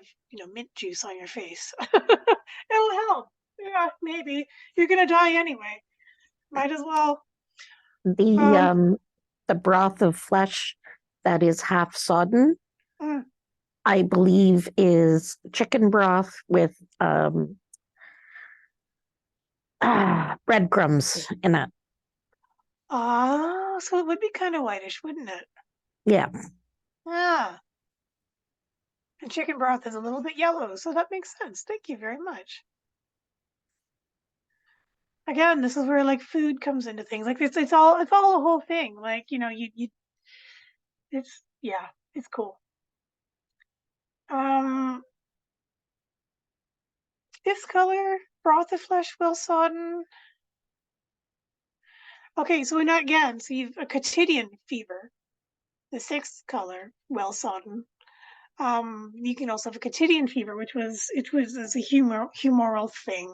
mint juice on your face. It'll help. Yeah, maybe. You're gonna die anyway. Might as well. The broth of flesh that is half sodden, I believe, is chicken broth with breadcrumbs in it. So it would be kind of whitish, wouldn't it? Yeah. Yeah. And chicken broth is a little bit yellow, so that makes sense. Thank you very much. Again, this is where like food comes into things. Like it's all a whole thing. Like, it's cool. This color, broth of flesh well sodden. Okay, so so you've a quotidian fever, the sixth color, well sodden. You can also have a quotidian fever, which was as a humoral thing.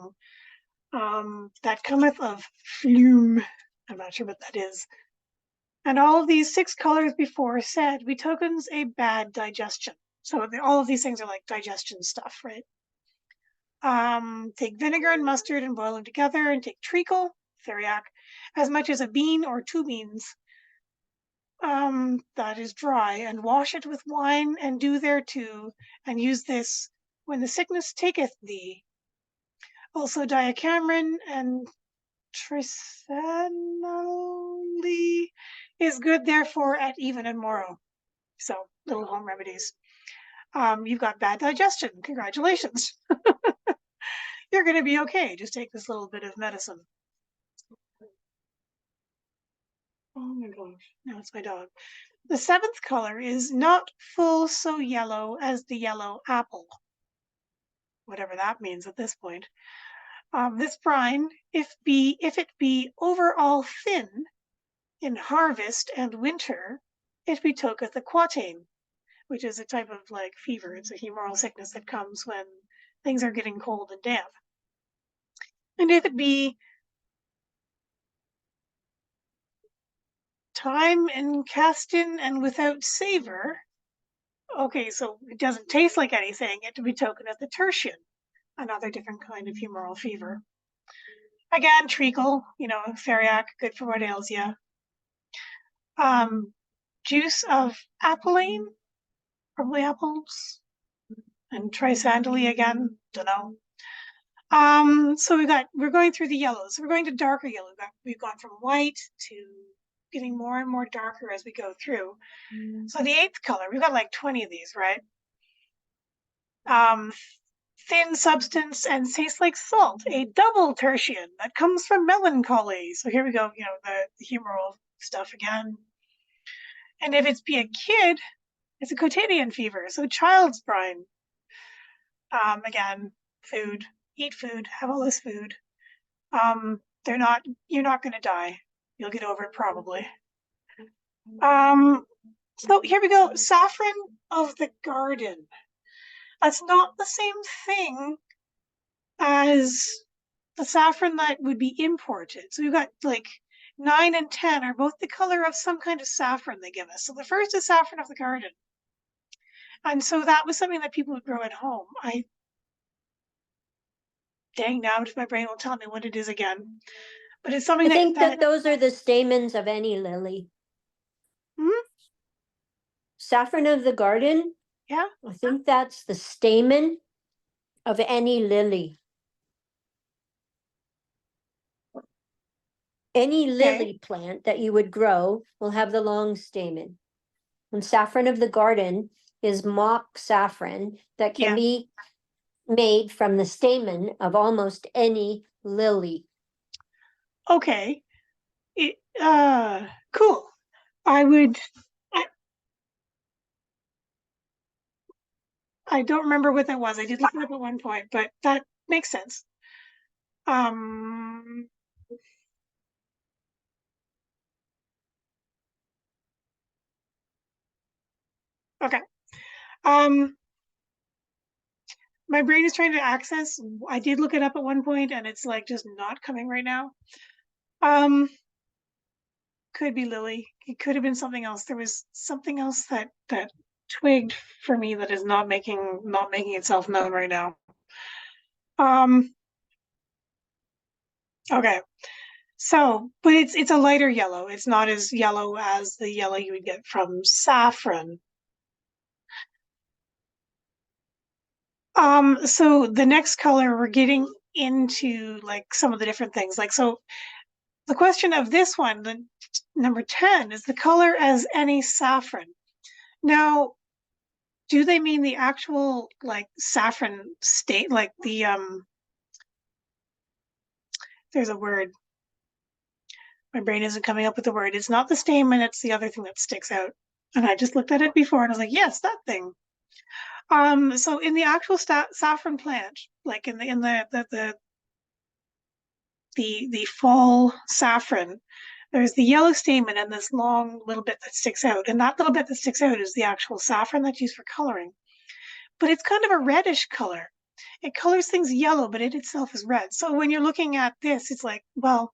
That cometh of flume. I'm not sure what that is. And all of these six colors before said betokens a bad digestion. So all of these things are like digestion stuff, right? Take vinegar and mustard and boil them together, and take treacle, theriac, as much as a bean or 2 beans that is dry, and wash it with wine and do thereto, and use this when the sickness taketh thee. Also diacameron and trisanoli is good therefore at even and morrow. So little home remedies. You've got bad digestion. Congratulations. You're going to be okay. Just take this little bit of medicine. Oh my gosh. No, it's my dog. The seventh color is not full so yellow as the yellow apple. Whatever that means at this point. This brine, if it be over all thin in harvest and winter, it betoketh a quatane, which is a type of like fever. It's a humoral sickness that comes when things are getting cold and damp. And if it be time and castin and without savor, okay, so it doesn't taste like anything, it betokeneth the tertian, another different kind of humoral fever. Again, treacle, theriac, good for what ails you. Juice of apelline, probably apples. and trisandaly again, don't know. So we're going through the yellows. So we're going to darker yellow. We've gone from white to getting more and more darker as we go through. So the 8th color, we've got like 20 of these, right? Thin substance and tastes like salt, a double tertian that comes from melancholy. So here we go, the humoral stuff again. And if it's be a kid, it's a quotidian fever. So child's brine. Again, food, eat food, have all this food. You're not going to die. You'll get over it probably. So here we go. Saffron of the garden. That's not the same thing as the saffron that would be imported. So we've got like 9 and 10 are both the color of some kind of saffron they give us. So the first is saffron of the garden. And so that was something that people would grow at home. Dang, now my brain will tell me what it is again. But it's something I think that those are the stamens of any lily. Saffron of the garden? Yeah. I think that's the stamen of any lily. Any lily plant that you would grow will have the long stamen. And saffron of the garden is mock saffron that can be made from the stamen of almost any lily. Okay. Cool. I don't remember what that was. I did look it up at one point, but that makes sense. Okay. My brain is trying to access. I did look it up at one point, and it's like just not coming right now. Could be Lily. It could have been something else. There was something else that twigged for me that is not making itself known right now. Okay. So, but it's a lighter yellow. It's not as yellow as the yellow you would get from saffron. So the next color, we're getting into like some of the different things. Like, so the question of this one, the number 10, is the color as any saffron. Now, do they mean the actual like saffron state, like the there's a word. My brain isn't coming up with the word. It's not the stamen, it's the other thing that sticks out. And I just looked at it before and I was like, yes, that thing. So in the actual saffron plant, like in the fall saffron, there's the yellow stamen and this long little bit that sticks out. And that little bit that sticks out is the actual saffron that's used for coloring. But it's kind of a reddish color. It colors things yellow, but it itself is red. So when you're looking at this, it's like, well,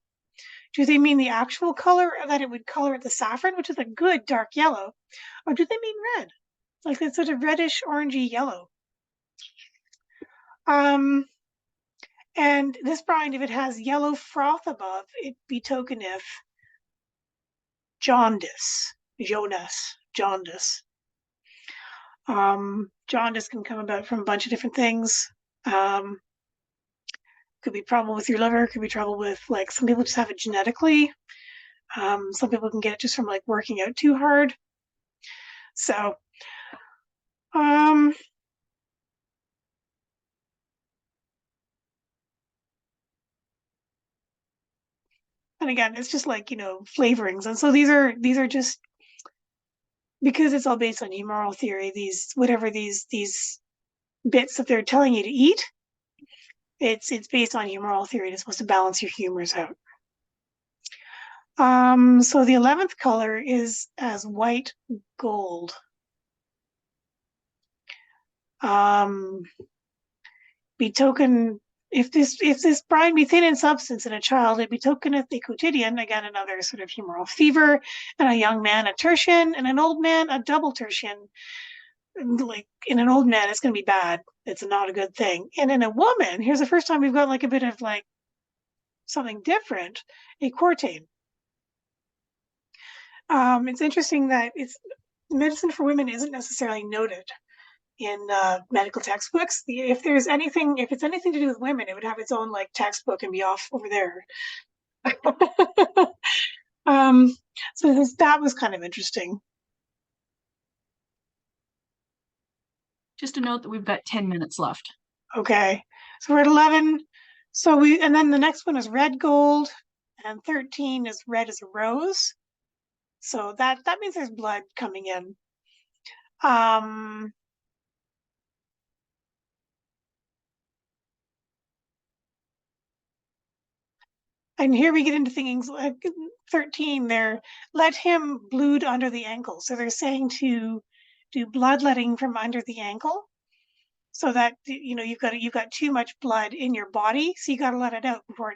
do they mean the actual color that it would color the saffron, which is a good dark yellow? Or do they mean red? Like that sort of reddish orangey yellow. And this brine, if it has yellow froth above, it betokeneth jaundice. Jaundice. Jaundice can come about from a bunch of different things. Could be trouble with your liver, could be trouble with, like, some people just have it genetically. Some people can get it just from like working out too hard. So, and again, it's just like, flavorings. And so these are just, because it's all based on humoral theory, these bits that they're telling you to eat, it's based on humoral theory. It's supposed to balance your humors out. So the 11th color is as white gold. Betoken, if this brine be thin in substance in a child, it betokeneth a quotidian, again another sort of humoral fever, and a young man a tertian, and an old man a double tertian. Like in an old man, it's going to be bad. It's not a good thing. And in a woman, here's the first time we've got like a bit of like something different, a quartane. It's interesting that it's medicine for women isn't necessarily noted in medical textbooks. If it's anything to do with women, it would have its own like textbook and be off over there. So that was kind of interesting. Just a note that we've got 10 minutes left. Okay, so we're at 11. And then the next one is red gold, and 13 is red as a rose. So that means there's blood coming in. And here we get into things like 13 there, let him bleed under the ankle. So they're saying to do bloodletting from under the ankle, so that you've got too much blood in your body, so you got to let it out before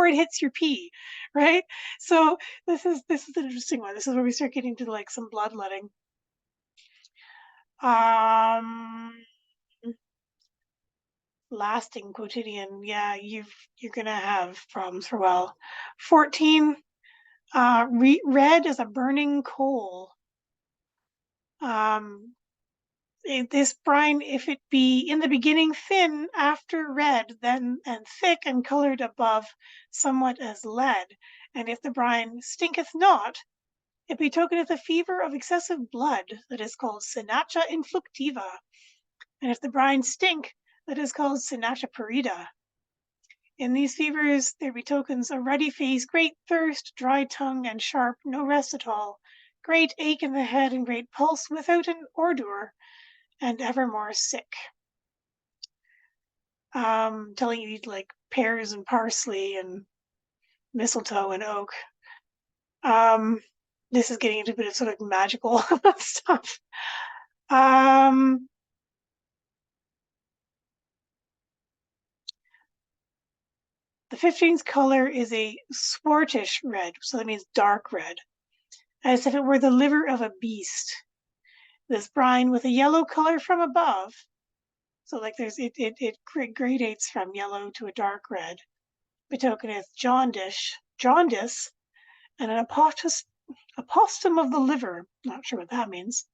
it hits your pee, right? So this is an interesting one. This is where we start getting to like some bloodletting. Lasting quotidian, yeah, you're gonna have problems for a while. 14, red as a burning coal. This brine, if it be in the beginning thin, after red, then and thick and colored above, somewhat as lead. And if the brine stinketh not, it betokeneth a fever of excessive blood, that is called synacha influctiva. And if the brine stink, that is called synacha purida. In these fevers there betokens a ruddy face, great thirst, dry tongue, and sharp, no rest at all, great ache in the head, and great pulse without an ordure, and evermore sick. Telling you eat like pears and parsley and mistletoe and oak. This is getting into a bit of sort of magical stuff. The 15th color is a swartish red, so that means dark red, as if it were the liver of a beast. This brine with a yellow color from above, so like it gradates from yellow to a dark red, betokeneth jaundice, and an apostum of the liver. Not sure what that means.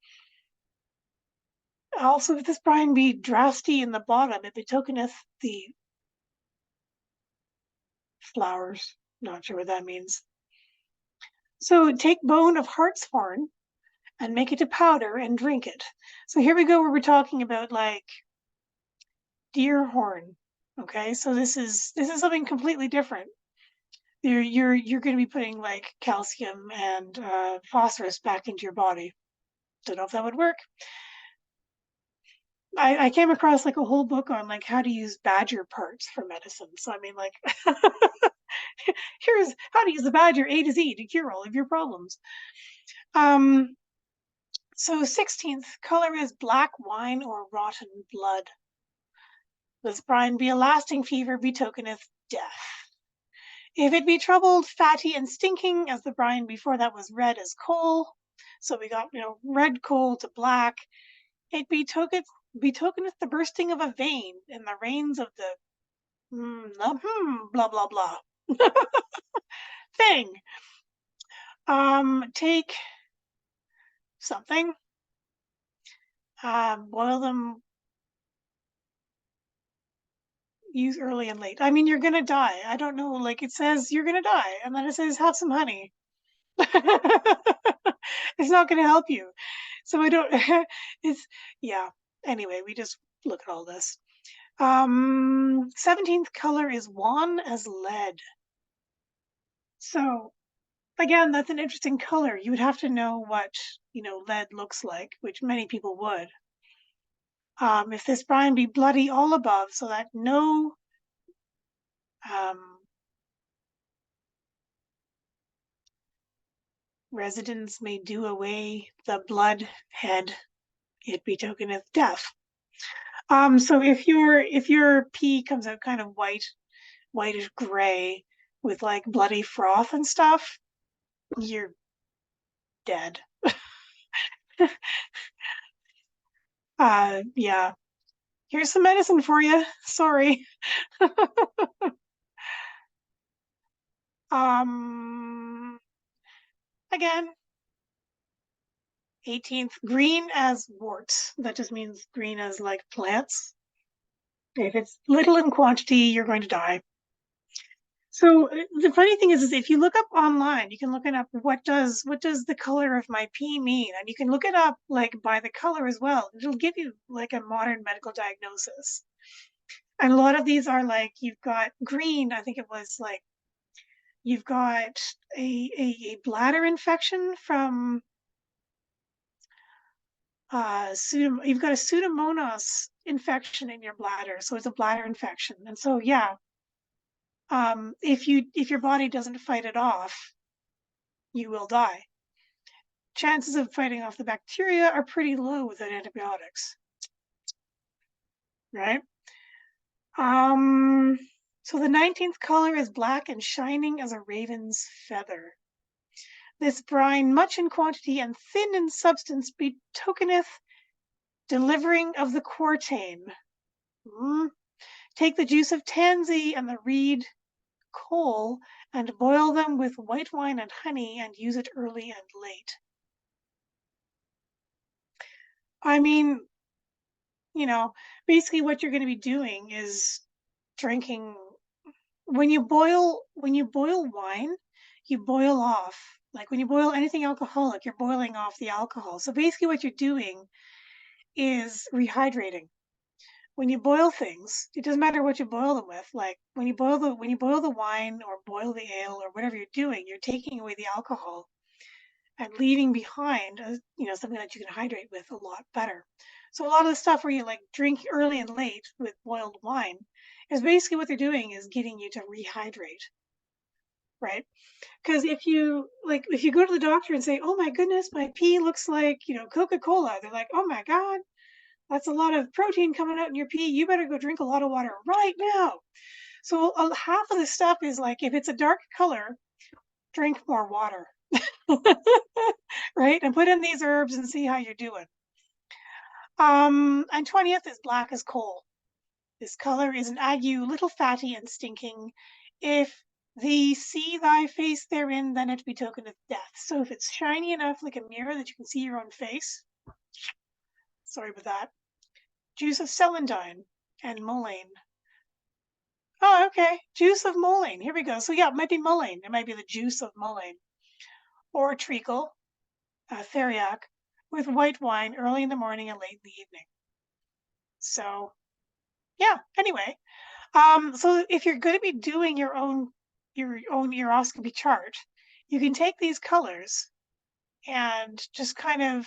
Also, if this brine be drasty in the bottom, it betokeneth the flowers. Not sure what that means. So take bone of hartshorn and make it a powder and drink it. So here we go where we're talking about like deer horn. Okay, so this is something completely different. You're going to be putting like calcium and phosphorus back into your body. Don't know if that would work. I came across like a whole book on like how to use badger parts for medicine. So I mean, like, here's how to use the badger A to Z to cure all of your problems. So 16th color is black wine or rotten blood. This brine be a lasting fever, betokeneth death. If it be troubled, fatty, and stinking, as the brine before that was red as coal, so we got red coal to black, it betokeneth the bursting of a vein in the reins of the blah blah blah thing. Take something, boil them, use early and late. I mean, you're gonna die. I don't know, like it says you're gonna die, and then it says have some honey. It's not gonna help you. So I don't yeah. Anyway, we just look at all this. 17th color is wan as lead. So again, that's an interesting color. You would have to know what lead looks like, which many people would. If this brine be bloody all above, so that no residents may do away the blood head, it betokeneth death. So if your pee comes out kind of whitish gray with like bloody froth and stuff, you're dead. Yeah. Here's some medicine for you. Sorry. Again, 18th, green as warts. That just means green as like plants. If it's little in quantity, you're going to die. So the funny thing is if you look up online, you can look it up. What does the color of my pee mean? And you can look it up like by the color as well. It'll give you like a modern medical diagnosis. And a lot of these are like, you've got green. I think it was like, you've got a bladder infection from you've got a pseudomonas infection in your bladder. So it's a bladder infection. And so, yeah, if your body doesn't fight it off, you will die. Chances of fighting off the bacteria are pretty low without antibiotics, right? So the 19th color is black and shining as a raven's feather. This brine, much in quantity and thin in substance, betokeneth delivering of the quartane. Take the juice of tansy and the reed coal and boil them with white wine and honey and use it early and late. I mean, you know, basically what you're going to be doing is drinking. When you boil wine, you boil off. Like when you boil anything alcoholic, you're boiling off the alcohol. So basically what you're doing is rehydrating. When you boil things, it doesn't matter what you boil them with. Like when you boil the wine or boil the ale or whatever you're doing, you're taking away the alcohol and leaving behind something that you can hydrate with a lot better. So a lot of the stuff where you like drink early and late with boiled wine is basically what they're doing is getting you to rehydrate, right? Because if you go to the doctor and say, oh my goodness, my pee looks like Coca-Cola, they're like, oh my God, that's a lot of protein coming out in your pee. You better go drink a lot of water right now. So half of the stuff is like, if it's a dark color, drink more water. Right? And put in these herbs and see how you're doing. And 20th is black as coal. This color is an ague, little fatty and stinking. If thee see thy face therein, then it betokeneth death. So if it's shiny enough like a mirror that you can see your own face, sorry about that. Juice of celandine and mullein. Oh, okay. Juice of mullein. Here we go. So yeah, it might be mullein. It might be the juice of mullein. Or treacle, theriac, with white wine early in the morning and late in the evening. So yeah, anyway. So if you're going to be doing your own uroscopy chart, you can take these colors and just kind of,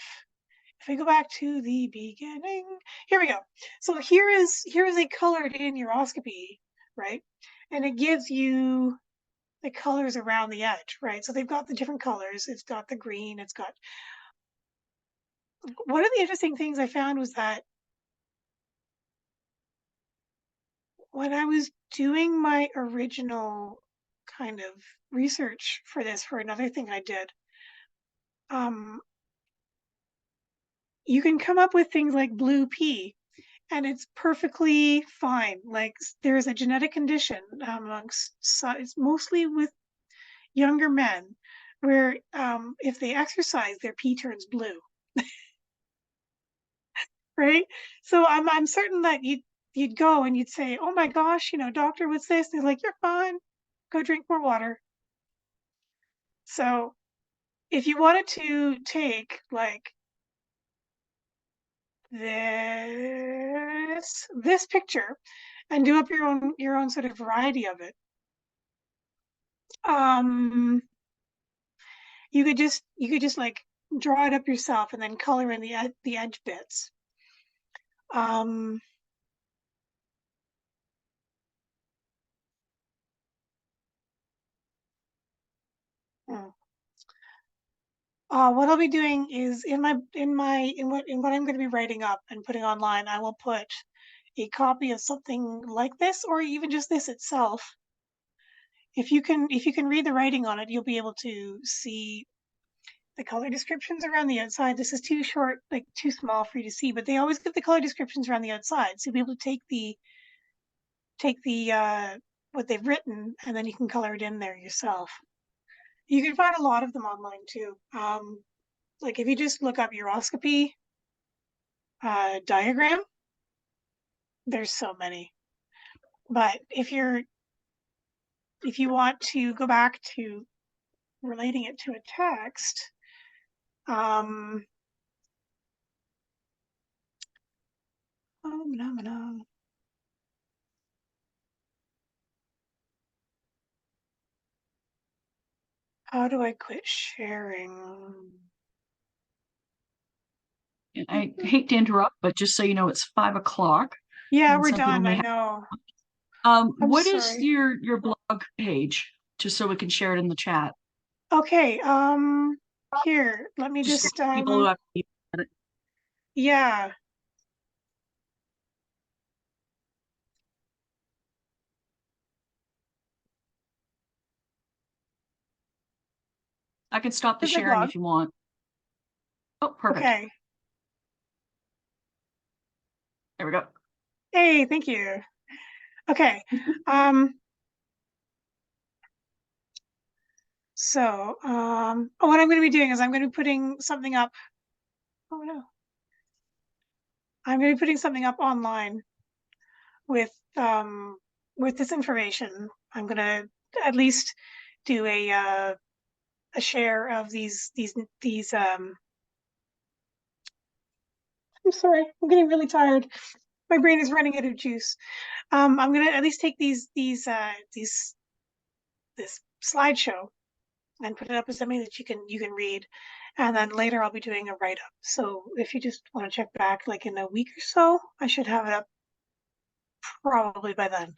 if we go back to the beginning, here we go. So here is a colored in uroscopy, right? And it gives you the colors around the edge, right? So they've got the different colors. It's got the green. It's got. One of the interesting things I found was that when I was doing my original kind of research for this, for another thing I did, you can come up with things like blue pea, and it's perfectly fine. Like there's a genetic condition amongst, it's mostly with younger men, where if they exercise, their pee turns blue. Right? So I'm certain that you'd go and you'd say, oh my gosh, doctor, what's this? And they're like, you're fine. Go drink more water. So if you wanted to take like this picture and do up your own sort of variety of it, you could just like draw it up yourself and then color in the edge bits. What I'll be doing is in what I'm going to be writing up and putting online, I will put a copy of something like this, or even just this itself. If you can read the writing on it, you'll be able to see the color descriptions around the outside. This is too short, like too small for you to see, but they always give the color descriptions around the outside. So you'll be able to take the what they've written, and then you can color it in there yourself. You can find a lot of them online too. like if you just look up uroscopy diagram, there's so many. But if you want to go back to relating it to a text, how do I quit sharing? And I hate to interrupt, but just so you know, it's 5 o'clock. Yeah, And we're some people done. may I have- know. What is sorry. your blog page? Just so we can share it in the chat. Okay. Here, let me Just just for people who have yeah. I can stop the Here's my sharing blog. if you want. Oh, perfect. Okay. There we go. Hey, thank you. Okay. So, what I'm going to be doing is I'm going to be putting something up. Oh no. I'm going to be putting something up online with this information. I'm going to at least do a share of these I'm sorry, I'm getting really tired. My brain is running out of juice. I'm going to at least take this slideshow and put it up as something that you can read, and then later I'll be doing a write-up. So if you just want to check back like in a week or so, I should have it up probably by then.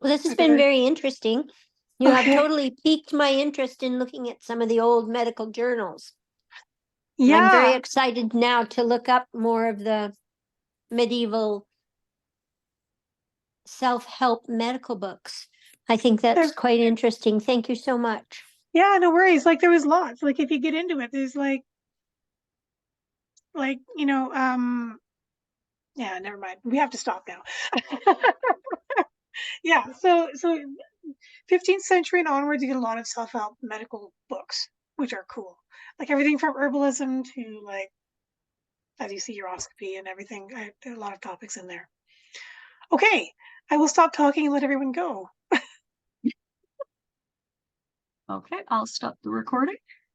Well, this has Okay. been very interesting. You have Okay. totally piqued my interest in looking at some of the old medical journals. And I'm very Yeah, excited now to look up more of the medieval self-help medical books. I think that's There's- quite interesting. Thank you so much. yeah, no worries. Like there was lots. Like if you get into it, there's like yeah, never mind. We have to stop now. Yeah, so 15th century and onwards, you get a lot of self-help medical books, which are cool. Like everything from herbalism to like, as you see, uroscopy and everything. There are a lot of topics in there. Okay, I will stop talking and let everyone go. Okay, I'll stop the recording.